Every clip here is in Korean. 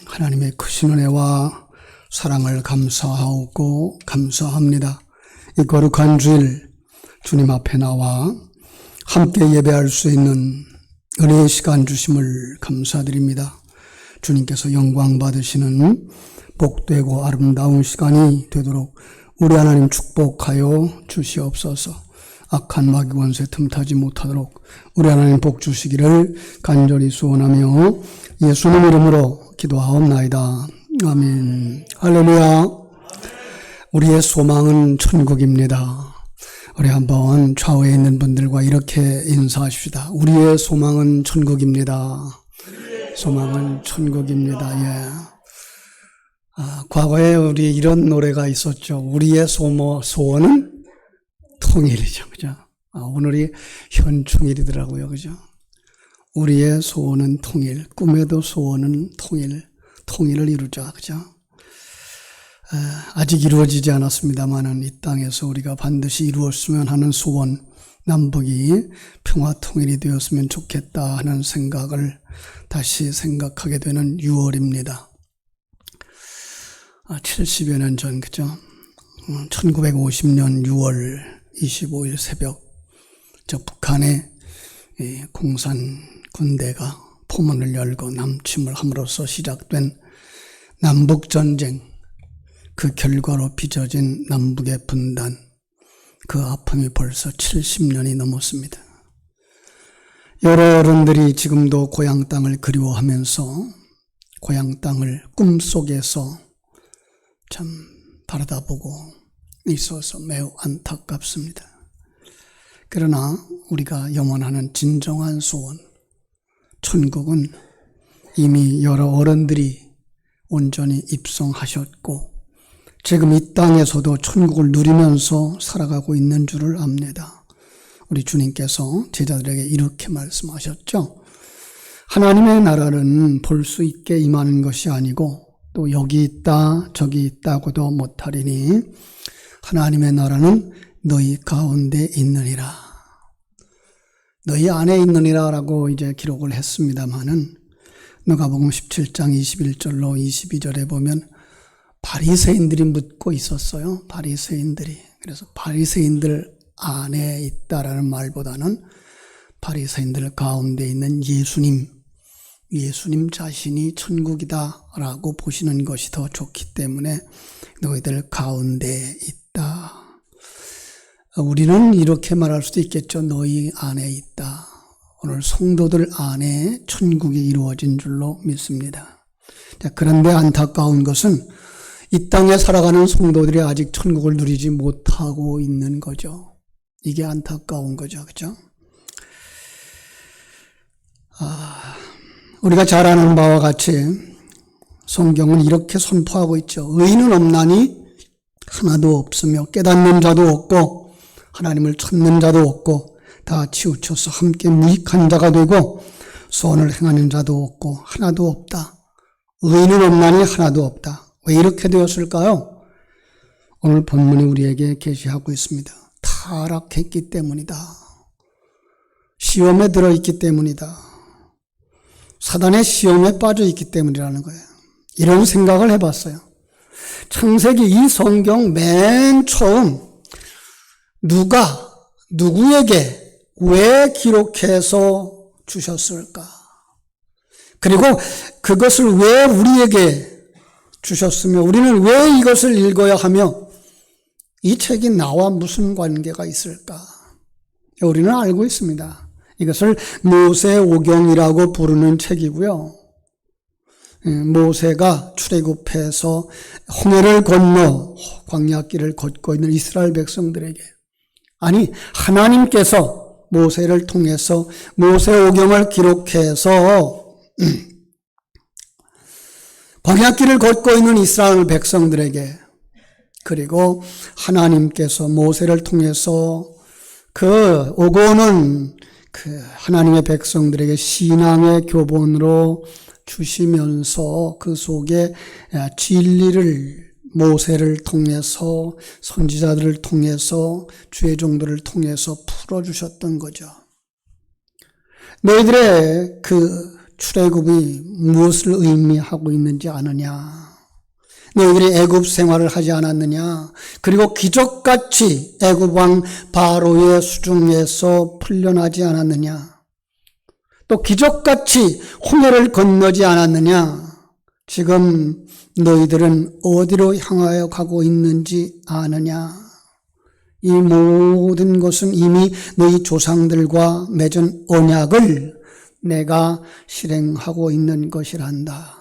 하나님의 크신 은혜와 사랑을 감사하고 감사합니다. 이 거룩한 주일 주님 앞에 나와 함께 예배할 수 있는 은혜의 시간 주심을 감사드립니다. 주님께서 영광 받으시는 복되고 아름다운 시간이 되도록 우리 하나님 축복하여 주시옵소서. 악한 마귀 권세 틈타지 못하도록 우리 하나님 복 주시기를 간절히 소원하며 예수님 이름으로 기도하옵나이다. 아멘. 할렐루야. 우리의 소망은 천국입니다. 우리 한번 좌우에 있는 분들과 이렇게 인사하십시다. 우리의 소망은 천국입니다. 소망은 천국입니다. 예. 과거에 우리 이런 노래가 있었죠. 우리의 소원은 통일이죠. 그죠? 오늘이 현충일이더라고요. 그죠? 우리의 소원은 통일, 꿈에도 소원은 통일을 이루자. 그죠? 아직 이루어지지 않았습니다만은 이 땅에서 우리가 반드시 이루었으면 하는 소원, 남북이 평화 통일이 되었으면 좋겠다 하는 생각을 다시 생각하게 되는 6월입니다. 70여 년 전, 그죠? 1950년 6월 25일 새벽, 북한의 공산 군대가 포문을 열고 남침을 함으로써 시작된 남북전쟁, 그 결과로 빚어진 남북의 분단, 그 아픔이 벌써 70년이 넘었습니다. 여러 어른들이 지금도 고향 땅을 그리워하면서 고향 땅을 꿈속에서 참 바라다보고 있어서 매우 안타깝습니다. 그러나 우리가 염원하는 진정한 소원, 천국은 이미 여러 어른들이 온전히 입성하셨고 지금 이 땅에서도 천국을 누리면서 살아가고 있는 줄을 압니다. 우리 주님께서 제자들에게 이렇게 말씀하셨죠. 하나님의 나라는 볼 수 있게 임하는 것이 아니고 또 여기 있다 저기 있다고도 못하리니 하나님의 나라는 너희 가운데 있느니라. 너희 안에 있느니라 라고 이제 기록을 했습니다만은 누가복음 17장 21절로 22절에 보면 바리새인들이 묻고 있었어요. 바리새인들이. 그래서 바리새인들 안에 있다라는 말보다는 바리새인들 가운데 있는 예수님 자신이 천국이다라고 보시는 것이 더 좋기 때문에 너희들 가운데 있다. 우리는 이렇게 말할 수도 있겠죠. 너희 안에 있다. 오늘 성도들 안에 천국이 이루어진 줄로 믿습니다. 그런데 안타까운 것은 이 땅에 살아가는 성도들이 아직 천국을 누리지 못하고 있는 거죠. 이게 안타까운 거죠. 그죠? 우리가 잘 아는 바와 같이 성경은 이렇게 선포하고 있죠. 의인은 없나니 하나도 없으며 깨닫는 자도 없고 하나님을 찾는 자도 없고 다 치우쳐서 함께 무익한 자가 되고 선을 행하는 자도 없고 하나도 없다. 의인은 없나니 하나도 없다. 왜 이렇게 되었을까요? 오늘 본문이 우리에게 계시하고 있습니다. 타락했기 때문이다. 시험에 들어있기 때문이다. 사단의 시험에 빠져있기 때문이라는 거예요. 이런 생각을 해봤어요. 창세기 이 성경 맨 처음 누구에게 왜 기록해서 주셨을까? 그리고 그것을 왜 우리에게 주셨으며 우리는 왜 이것을 읽어야 하며 이 책이 나와 무슨 관계가 있을까? 우리는 알고 있습니다. 이것을 모세오경이라고 부르는 책이고요. 모세가 출애굽해서 홍해를 건너 광야길을 걷고 있는 이스라엘 백성들에게 아니 하나님께서 모세를 통해서 모세오경을 기록해서 광야길을 걷고 있는 이스라엘 백성들에게 그리고 하나님께서 모세를 통해서 그 오고 오는 그 하나님의 백성들에게 신앙의 교본으로 주시면서 그 속에 진리를 모세를 통해서 선지자들을 통해서 주의 종들을 통해서 풀어주셨던 거죠. 너희들의 그 출애굽이 무엇을 의미하고 있는지 아느냐? 너희들이 애굽 생활을 하지 않았느냐? 그리고 기적같이 애굽 왕 바로의 수중에서 풀려나지 않았느냐? 또 기적같이 홍해를 건너지 않았느냐? 지금 너희들은 어디로 향하여 가고 있는지 아느냐? 이 모든 것은 이미 너희 조상들과 맺은 언약을 내가 실행하고 있는 것이란다.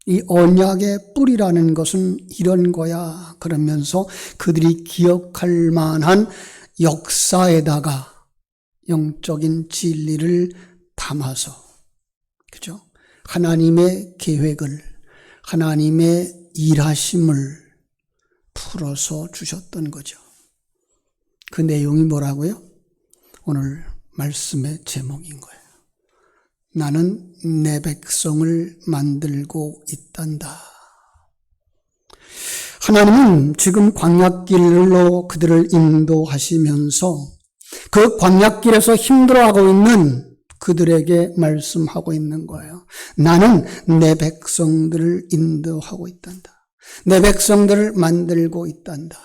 이 언약의 뿌리라는 것은 이런 거야. 그러면서 그들이 기억할 만한 역사에다가 영적인 진리를 담아서, 그죠? 하나님의 계획을, 하나님의 일하심을 풀어서 주셨던 거죠. 그 내용이 뭐라고요? 오늘 말씀의 제목인 거예요. 나는 내 백성을 만들고 있단다. 하나님은 지금 광야길로 그들을 인도하시면서 그 광야길에서 힘들어하고 있는 그들에게 말씀하고 있는 거예요. 나는 내 백성들을 인도하고 있단다. 내 백성들을 만들고 있단다.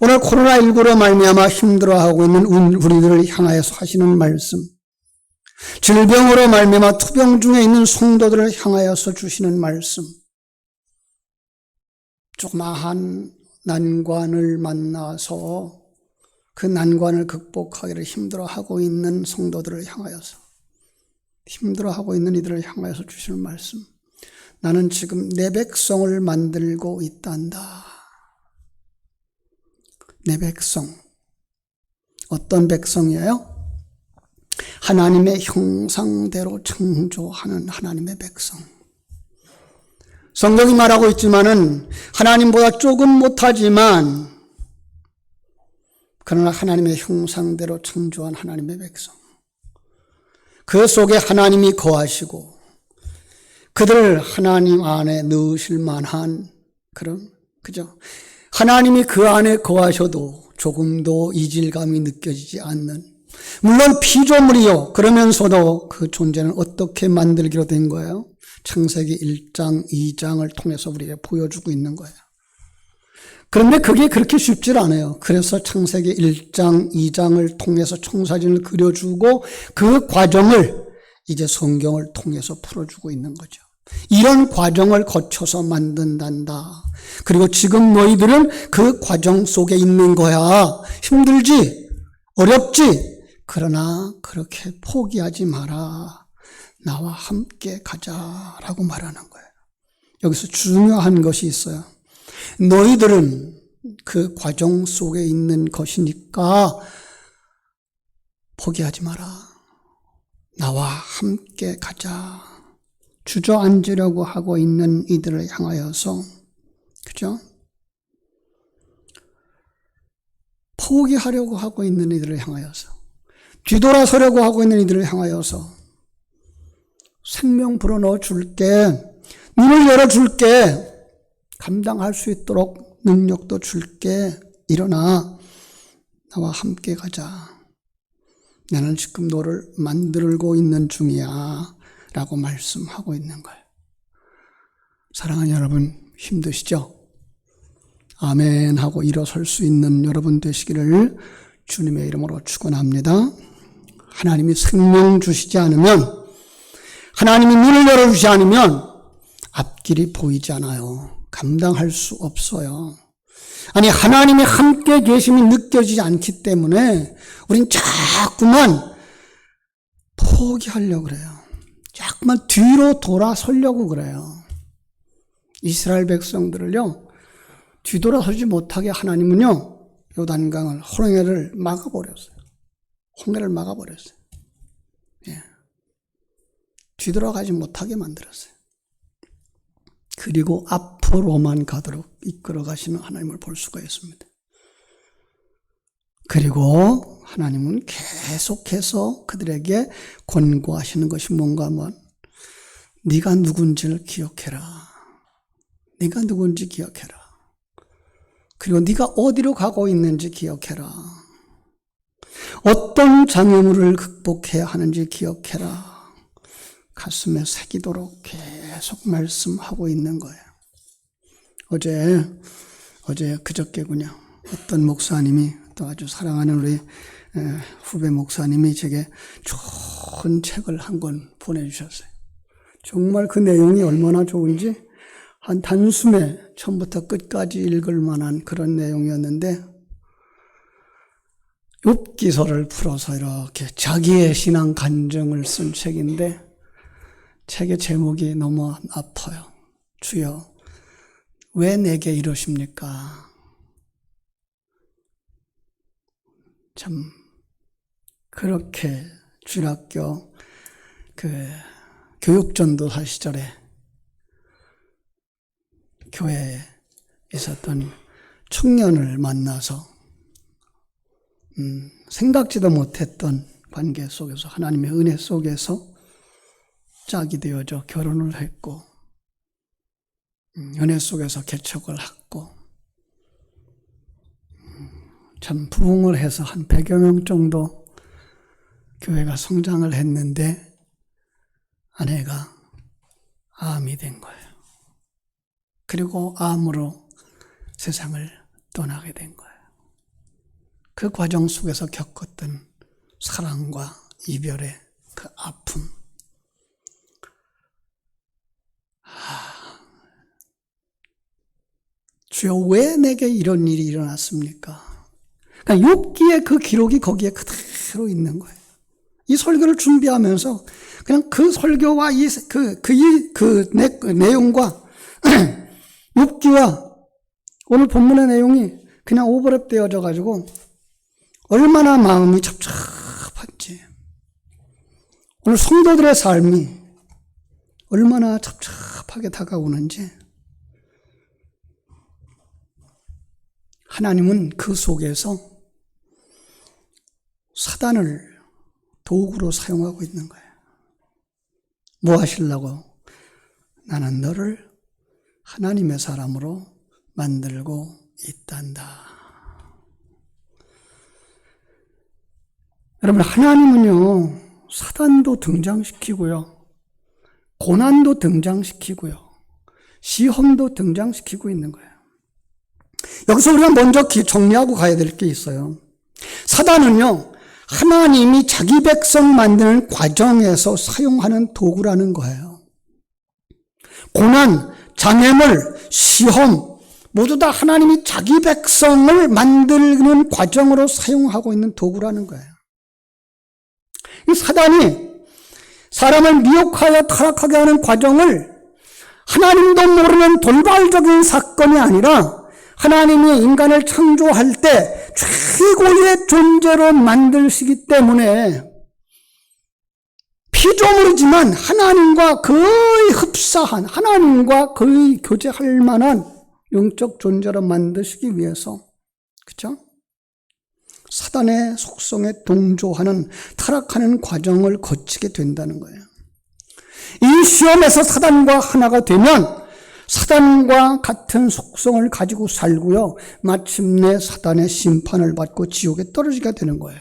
오늘 코로나19로 말미암아 힘들어하고 있는 우리들을 향하여서 하시는 말씀, 질병으로 말미암아 투병 중에 있는 성도들을 향하여서 주시는 말씀, 조그마한 난관을 만나서 그 난관을 극복하기를 힘들어하고 있는 성도들을 향하여서, 힘들어하고 있는 이들을 향하여서 주시는 말씀, 나는 지금 내 백성을 만들고 있단다. 내 백성, 어떤 백성이에요? 하나님의 형상대로 창조하는 하나님의 백성. 성경이 말하고 있지만은 하나님보다 조금 못하지만 그러나 하나님의 형상대로 창조한 하나님의 백성. 그 속에 하나님이 거하시고 그들을 하나님 안에 넣으실 만한 그런, 그죠? 하나님이 그 안에 거하셔도 조금도 이질감이 느껴지지 않는, 물론 피조물이요. 그러면서도 그 존재는 어떻게 만들기로 된 거예요? 창세기 1장, 2장을 통해서 우리에게 보여주고 있는 거예요. 그런데 그게 그렇게 쉽지 않아요. 그래서 창세기 1장, 2장을 통해서 청사진을 그려주고 그 과정을 이제 성경을 통해서 풀어주고 있는 거죠. 이런 과정을 거쳐서 만든단다. 그리고 지금 너희들은 그 과정 속에 있는 거야. 힘들지? 어렵지? 그러나 그렇게 포기하지 마라. 나와 함께 가자라고 말하는 거예요. 여기서 중요한 것이 있어요. 너희들은 그 과정 속에 있는 것이니까 포기하지 마라. 나와 함께 가자. 주저앉으려고 하고 있는 이들을 향하여서, 그죠? 포기하려고 하고 있는 이들을 향하여서, 뒤돌아서려고 하고 있는 이들을 향하여서 생명 불어넣어 줄게, 눈을 열어줄게, 감당할 수 있도록 능력도 줄게, 일어나 나와 함께 가자. 나는 지금 너를 만들고 있는 중이야 라고 말씀하고 있는 거예요. 사랑하는 여러분, 힘드시죠? 아멘 하고 일어설 수 있는 여러분 되시기를 주님의 이름으로 축원합니다. 하나님이 생명 주시지 않으면, 하나님이 문을 열어주지 않으면 앞길이 보이지 않아요. 감당할 수 없어요. 아니, 하나님이 함께 계심이 느껴지지 않기 때문에 우린 자꾸만 포기하려고 그래요. 자꾸만 뒤로 돌아서려고 그래요. 이스라엘 백성들을요, 뒤돌아서지 못하게 하나님은요, 요단강을, 홍해를 막아버렸어요. 홍해를 막아버렸어요. 예. 뒤돌아가지 못하게 만들었어요. 그리고 앞으로만 가도록 이끌어 가시는 하나님을 볼 수가 있습니다. 그리고 하나님은 계속해서 그들에게 권고하시는 것이 뭔가 하면, 네가 누군지를 기억해라. 네가 누군지 기억해라. 그리고 네가 어디로 가고 있는지 기억해라. 어떤 장애물을 극복해야 하는지 기억해라. 가슴에 새기도록 계속 말씀하고 있는 거예요. 어제 그저께군요. 어떤 목사님이, 또 아주 사랑하는 우리 후배 목사님이 제게 좋은 책을 한 권 보내주셨어요. 정말 그 내용이 얼마나 좋은지 한 단숨에 처음부터 끝까지 읽을 만한 그런 내용이었는데, 욥기서를 풀어서 이렇게 자기의 신앙 간증을 쓴 책인데, 책의 제목이 너무 아파요. 주여, 왜 내게 이러십니까? 참 그렇게 주일학교 교육전도사 시절에 교회에 있었던 청년을 만나서 생각지도 못했던 관계 속에서, 하나님의 은혜 속에서 짝이 되어져 결혼을 했고, 은혜 속에서 개척을 했고, 참 부흥을 해서 한 100여 명 정도 교회가 성장을 했는데, 아내가 암이 된 거예요. 그리고 암으로 세상을 떠나게 된 거예요. 그 과정 속에서 겪었던 사랑과 이별의 그 아픔. 주여, 왜 내게 이런 일이 일어났습니까? 그러니까 욥기의 그 기록이 거기에 그대로 있는 거예요. 이 설교를 준비하면서 그냥 그 설교와 그 내용과 욥기와 오늘 본문의 내용이 그냥 오버랩 되어져 가지고 얼마나 마음이 찹찹한지, 오늘 성도들의 삶이 얼마나 찹찹하게 다가오는지, 하나님은 그 속에서 사단을 도구로 사용하고 있는 거예요. 뭐 하시려고? 나는 너를 하나님의 사람으로 만들고 있단다. 여러분, 하나님은요, 사단도 등장시키고요, 고난도 등장시키고요, 시험도 등장시키고 있는 거예요. 여기서 우리가 먼저 정리하고 가야 될 게 있어요. 사단은요, 하나님이 자기 백성 만드는 과정에서 사용하는 도구라는 거예요. 고난, 장애물, 시험 모두 다 하나님이 자기 백성을 만드는 과정으로 사용하고 있는 도구라는 거예요. 이 사단이 사람을 미혹하여 타락하게 하는 과정을 하나님도 모르는 돌발적인 사건이 아니라 하나님이 인간을 창조할 때 최고의 존재로 만드시기 때문에 피조물이지만 하나님과 거의 흡사한, 하나님과 거의 교제할 만한 영적 존재로 만드시기 위해서, 그렇죠? 사단의 속성에 동조하는, 타락하는 과정을 거치게 된다는 거예요. 이 시험에서 사단과 하나가 되면 사단과 같은 속성을 가지고 살고요, 마침내 사단의 심판을 받고 지옥에 떨어지게 되는 거예요.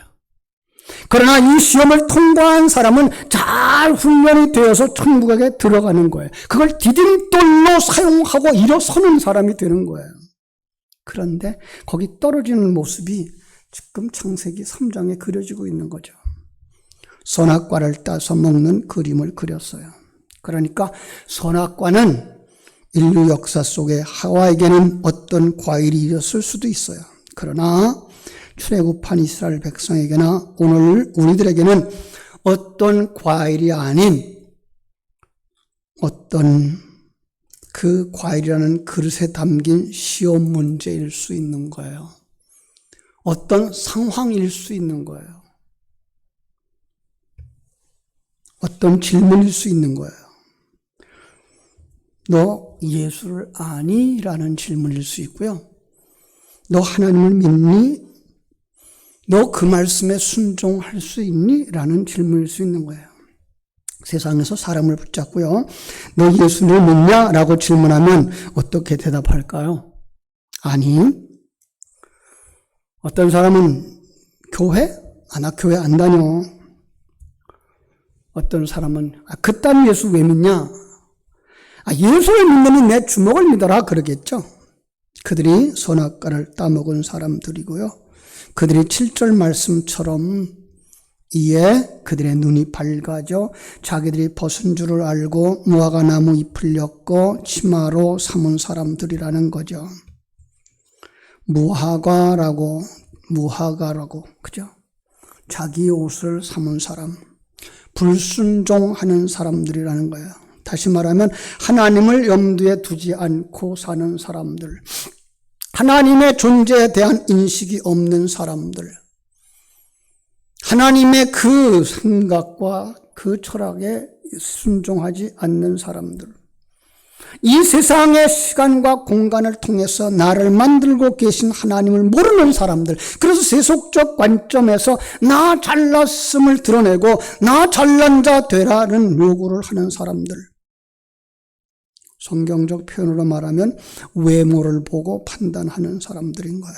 그러나 이 시험을 통과한 사람은 잘 훈련이 되어서 천국에 들어가는 거예요. 그걸 디딤돌로 사용하고 일어서는 사람이 되는 거예요. 그런데 거기 떨어지는 모습이 지금 창세기 3장에 그려지고 있는 거죠. 선악과를 따서 먹는 그림을 그렸어요. 그러니까 선악과는 인류 역사 속에 하와에게는 어떤 과일이었을 수도 있어요. 그러나 출애굽한 이스라엘 백성에게나 오늘 우리들에게는 어떤 과일이 아닌 어떤 그 과일이라는 그릇에 담긴 시험 문제일 수 있는 거예요. 어떤 상황일 수 있는 거예요. 어떤 질문일 수 있는 거예요. 너 예수를 아니? 라는 질문일 수 있고요. 너 하나님을 믿니? 너 그 말씀에 순종할 수 있니? 라는 질문일 수 있는 거예요. 세상에서 사람을 붙잡고요, 너 예수를 믿냐? 라고 질문하면 어떻게 대답할까요? 아니. 어떤 사람은 교회? 나 교회 안 다녀. 어떤 사람은 그딴 예수 왜 믿냐? 예수를 믿는 내 주먹을 믿어라 그러겠죠. 그들이 선악과를 따먹은 사람들이고요. 그들이 7절 말씀처럼 이에 그들의 눈이 밝아져 자기들이 벗은 줄을 알고 무화과 나무 잎을 엮고 치마로 삼은 사람들이라는 거죠. 무화과라고 그죠? 자기 옷을 삼은 사람, 불순종하는 사람들이라는 거예요. 다시 말하면 하나님을 염두에 두지 않고 사는 사람들, 하나님의 존재에 대한 인식이 없는 사람들, 하나님의 그 생각과 그 철학에 순종하지 않는 사람들, 이 세상의 시간과 공간을 통해서 나를 만들고 계신 하나님을 모르는 사람들, 그래서 세속적 관점에서 나 잘났음을 드러내고 나 잘난 자 되라는 요구를 하는 사람들, 성경적 표현으로 말하면 외모를 보고 판단하는 사람들인 거예요.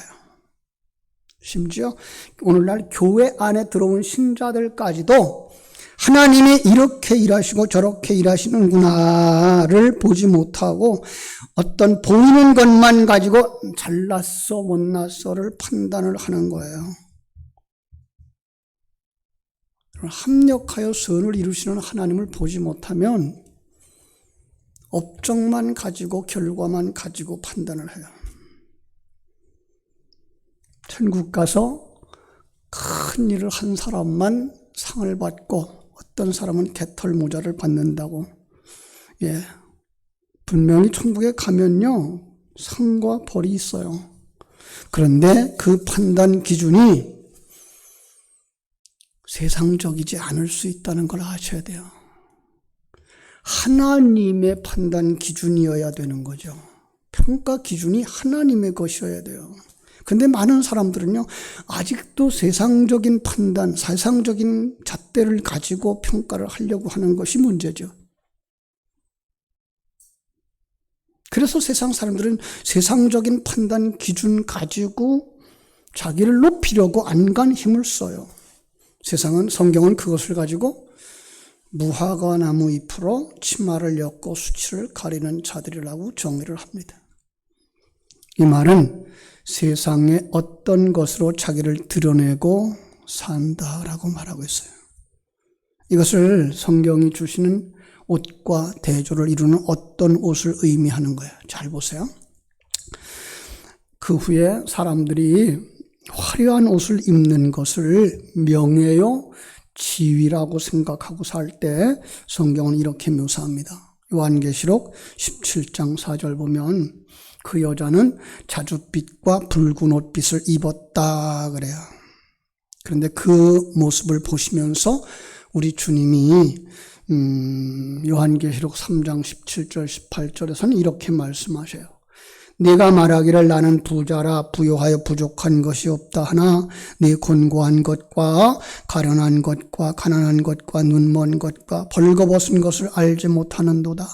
심지어 오늘날 교회 안에 들어온 신자들까지도 하나님이 이렇게 일하시고 저렇게 일하시는구나를 보지 못하고 어떤 보이는 것만 가지고 잘났어 못났어를 판단을 하는 거예요. 합력하여 선을 이루시는 하나님을 보지 못하면 업적만 가지고 결과만 가지고 판단을 해요. 천국 가서 큰 일을 한 사람만 상을 받고 어떤 사람은 개털 모자를 받는다고. 분명히 천국에 가면요 상과 벌이 있어요. 그런데 그 판단 기준이 세상적이지 않을 수 있다는 걸 아셔야 돼요. 하나님의 판단 기준이어야 되는 거죠. 평가 기준이 하나님의 것이어야 돼요. 근데 많은 사람들은요, 아직도 세상적인 판단, 세상적인 잣대를 가지고 평가를 하려고 하는 것이 문제죠. 그래서 세상 사람들은 세상적인 판단 기준 가지고 자기를 높이려고 안간 힘을 써요. 성경은 그것을 가지고 무화과 나무 잎으로 치마를 엮고 수치를 가리는 자들이라고 정의를 합니다. 이 말은 세상의 어떤 것으로 자기를 드러내고 산다라고 말하고 있어요. 이것을 성경이 주시는 옷과 대조를 이루는 어떤 옷을 의미하는 거예요. 잘 보세요. 그 후에 사람들이 화려한 옷을 입는 것을 명예요, 지위라고 생각하고 살 때 성경은 이렇게 묘사합니다. 요한계시록 17장 4절 보면 그 여자는 자줏빛과 붉은 옷빛을 입었다 그래요. 그런데 그 모습을 보시면서 우리 주님이 요한계시록 3장 17절 18절에서는 이렇게 말씀하셔요. 네가 말하기를 나는 부자라 부요하여 부족한 것이 없다 하나 네 곤고한 것과 가련한 것과 가난한 것과 눈먼 것과 벌거벗은 것을 알지 못하는도다.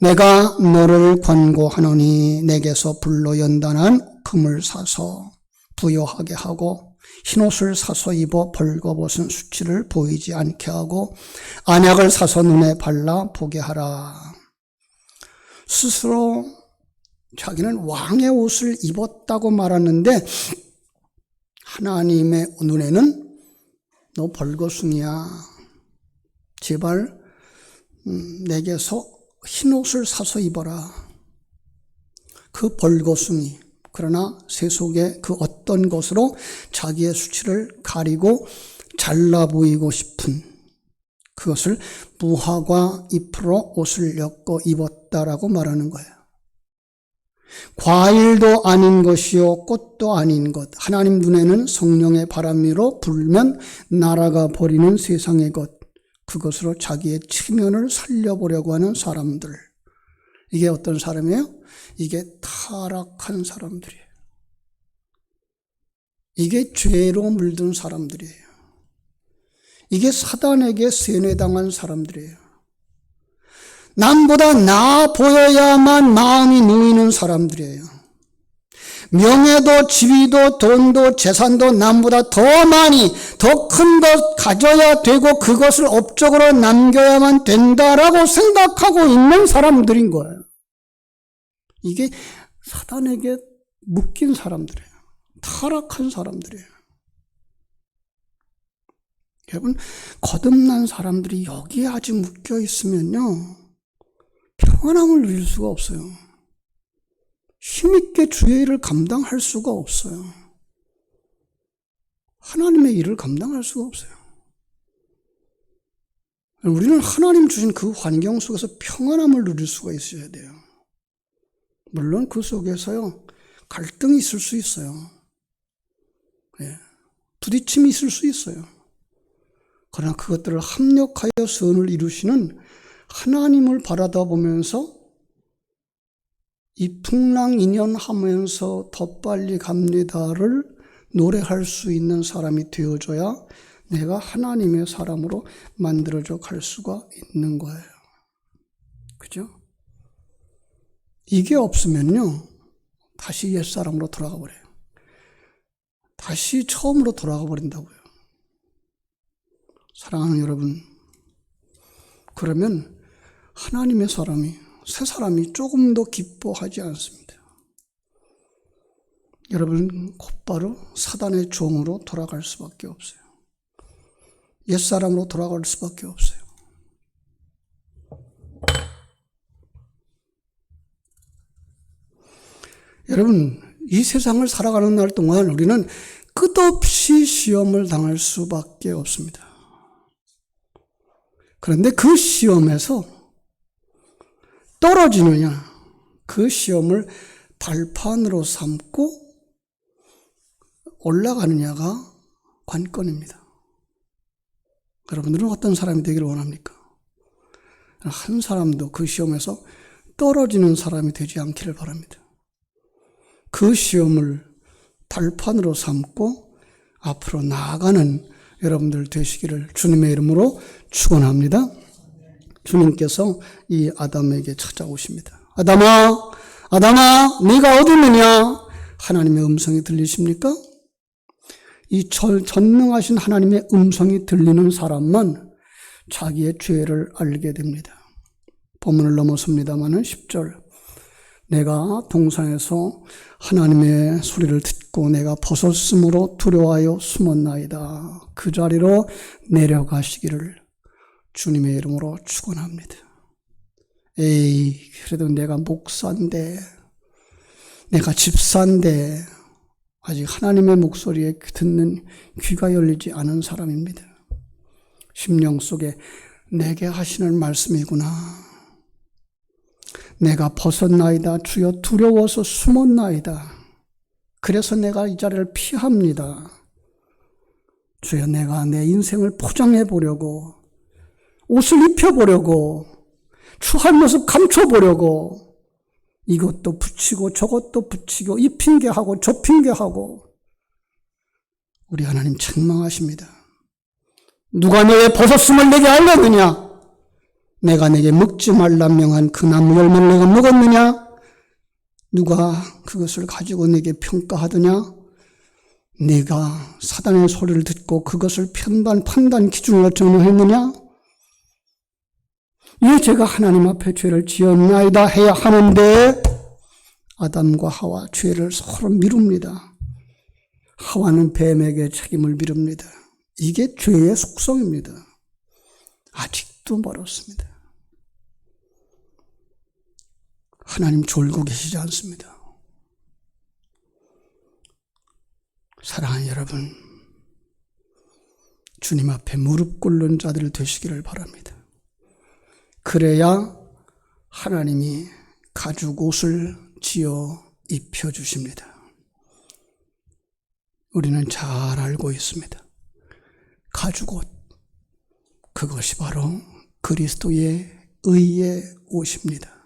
내가 너를 권고하노니 내게서 불로 연단한 금을 사서 부요하게 하고 흰옷을 사서 입어 벌거벗은 수치를 보이지 않게 하고 안약을 사서 눈에 발라 보게 하라. 스스로 자기는 왕의 옷을 입었다고 말하는데 하나님의 눈에는 너 벌거숭이야. 제발 내게서 흰옷을 사서 입어라. 그 벌거숭이, 그러나 세속의 그 어떤 것으로 자기의 수치를 가리고 잘나 보이고 싶은 그것을 무화과 잎으로 옷을 엮고 입었다라고 말하는 거예요. 과일도 아닌 것이요 꽃도 아닌 것, 하나님 눈에는 성령의 바람으로 불면 날아가 버리는 세상의 것, 그것으로 자기의 체면을 살려보려고 하는 사람들. 이게 어떤 사람이에요? 이게 타락한 사람들이에요. 이게 죄로 물든 사람들이에요. 이게 사단에게 세뇌당한 사람들이에요. 남보다 나아 보여야만 마음이 놓이는 사람들이에요. 명예도 지위도 돈도 재산도 남보다 더 많이 더 큰 것 가져야 되고 그것을 업적으로 남겨야만 된다라고 생각하고 있는 사람들인 거예요. 이게 사단에게 묶인 사람들이에요. 타락한 사람들이에요. 여러분, 거듭난 사람들이 여기에 아직 묶여 있으면요, 평안함을 누릴 수가 없어요. 힘있게 주의 일을 감당할 수가 없어요. 하나님의 일을 감당할 수가 없어요. 우리는 하나님 주신 그 환경 속에서 평안함을 누릴 수가 있어야 돼요. 물론 그 속에서요, 갈등이 있을 수 있어요. 예, 부딪힘이 있을 수 있어요. 그러나 그것들을 합력하여 선을 이루시는 하나님을 바라다 보면서 이 풍랑인연하면서 더 빨리 갑니다를 노래할 수 있는 사람이 되어줘야 내가 하나님의 사람으로 만들어져 갈 수가 있는 거예요. 그죠? 이게 없으면요, 다시 옛사람으로 돌아가 버려요. 다시 처음으로 돌아가 버린다고요. 사랑하는 여러분, 그러면 하나님의 사람이, 새 사람이 조금 더 기뻐하지 않습니다. 여러분, 곧바로 사단의 종으로 돌아갈 수밖에 없어요. 옛사람으로 돌아갈 수밖에 없어요. 여러분, 이 세상을 살아가는 날 동안 우리는 끝없이 시험을 당할 수밖에 없습니다. 그런데 그 시험에서 떨어지느냐, 그 시험을 발판으로 삼고 올라가느냐가 관건입니다. 여러분들은 어떤 사람이 되기를 원합니까? 한 사람도 그 시험에서 떨어지는 사람이 되지 않기를 바랍니다. 그 시험을 발판으로 삼고 앞으로 나아가는 여러분들 되시기를 주님의 이름으로 축원합니다. 주님께서 이 아담에게 찾아오십니다. 아담아, 아담아, 네가 어디 있느냐? 하나님의 음성이 들리십니까? 이 전능하신 하나님의 음성이 들리는 사람만 자기의 죄를 알게 됩니다. 본문을 넘어섭니다마는 10절, 내가 동산에서 하나님의 소리를 듣고 내가 벗었으므로 두려워하여 숨었나이다. 그 자리로 내려가시기를 주님의 이름으로 축원합니다. 에이, 그래도 내가 목사인데, 내가 집사인데 아직 하나님의 목소리에 듣는 귀가 열리지 않은 사람입니다. 심령 속에 내게 하시는 말씀이구나. 내가 벗었나이다. 주여 두려워서 숨었나이다. 그래서 내가 이 자리를 피합니다. 주여 내가 내 인생을 포장해 보려고, 옷을 입혀보려고, 추한 모습 감춰보려고, 이것도 붙이고 저것도 붙이고 이 핑계하고 저 핑계하고. 우리 하나님 책망하십니다. 누가 내게 벗었음을 내게 알렸느냐? 내가 내게 먹지 말라 명한 그 나무 열매를 내가 먹었느냐? 누가 그것을 가지고 내게 평가하더냐? 내가 사단의 소리를 듣고 그것을 판단 기준으로 정하였느냐? 왜 제가 하나님 앞에 죄를 지었나이다 해야 하는데 아담과 하와 죄를 서로 미룹니다. 하와는 뱀에게 책임을 미룹니다. 이게 죄의 속성입니다. 아직도 멀었습니다. 하나님 졸고 계시지 않습니다. 사랑하는 여러분, 주님 앞에 무릎 꿇는 자들 되시기를 바랍니다. 그래야 하나님이 가죽 옷을 지어 입혀주십니다. 우리는 잘 알고 있습니다. 가죽 옷, 그것이 바로 그리스도의 의의 옷입니다.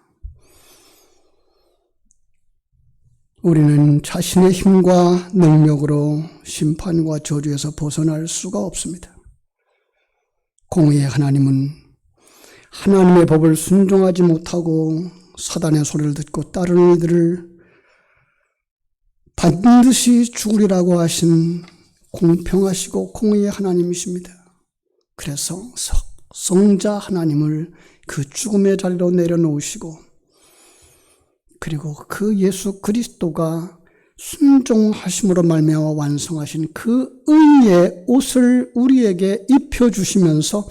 우리는 자신의 힘과 능력으로 심판과 저주에서 벗어날 수가 없습니다. 공의의 하나님은 하나님의 법을 순종하지 못하고 사단의 소리를 듣고 따르는 이들을 반드시 죽으리라고 하신 공평하시고 공의의 하나님이십니다. 그래서 성자 하나님을 그 죽음의 자리로 내려놓으시고 그리고 그 예수 그리스도가 순종하심으로 말미암아 완성하신 그 의의 옷을 우리에게 입혀주시면서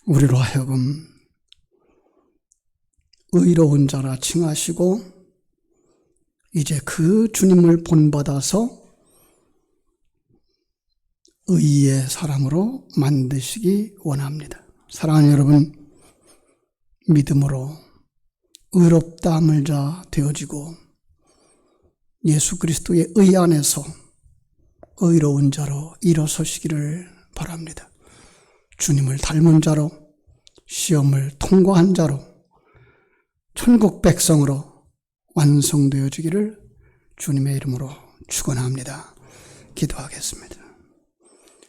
우리로 하여금 의로운 자라 칭하시고 이제 그 주님을 본받아서 의의 사람으로 만드시기 원합니다. 사랑하는 여러분, 믿음으로 의롭다 함을 자 되어지고 예수 그리스도의 의 안에서 의로운 자로 일어서시기를 바랍니다. 주님을 닮은 자로, 시험을 통과한 자로, 천국 백성으로 완성되어지기를 주님의 이름으로 축원합니다. 기도하겠습니다.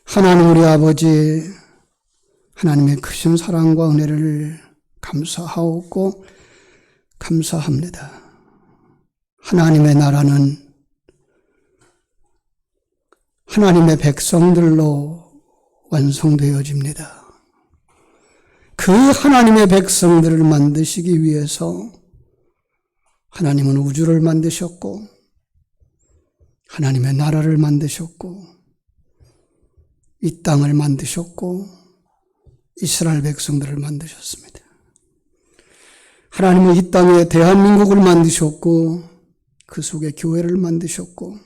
하나님 우리 아버지, 하나님의 크신 사랑과 은혜를 감사하옵고 감사합니다. 하나님의 나라는 하나님의 백성들로 완성되어집니다. 그 하나님의 백성들을 만드시기 위해서 하나님은 우주를 만드셨고 하나님의 나라를 만드셨고 이 땅을 만드셨고 이스라엘 백성들을 만드셨습니다. 하나님은 이 땅에 대한민국을 만드셨고 그 속에 교회를 만드셨고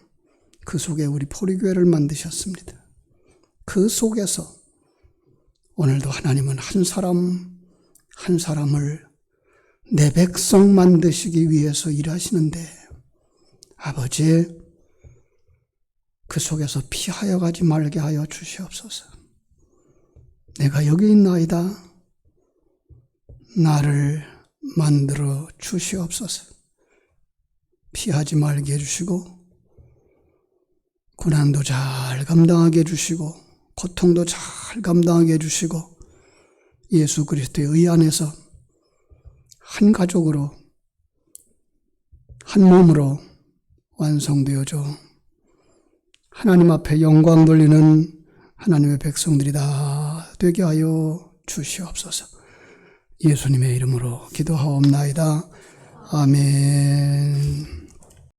그 속에 우리 포리교회를 만드셨습니다. 그 속에서 오늘도 하나님은 한 사람 한 사람을 내 백성 만드시기 위해서 일하시는데 아버지 그 속에서 피하여 가지 말게 하여 주시옵소서. 내가 여기 있나이다. 나를 만들어 주시옵소서. 피하지 말게 해주시고 고난도 잘 감당하게 해주시고 고통도 잘 감당하게 해주시고 예수 그리스도의 의 안에서 한 가족으로 한 몸으로 완성되어져 하나님 앞에 영광 돌리는 하나님의 백성들이 다 되게 하여 주시옵소서. 예수님의 이름으로 기도하옵나이다. 아멘.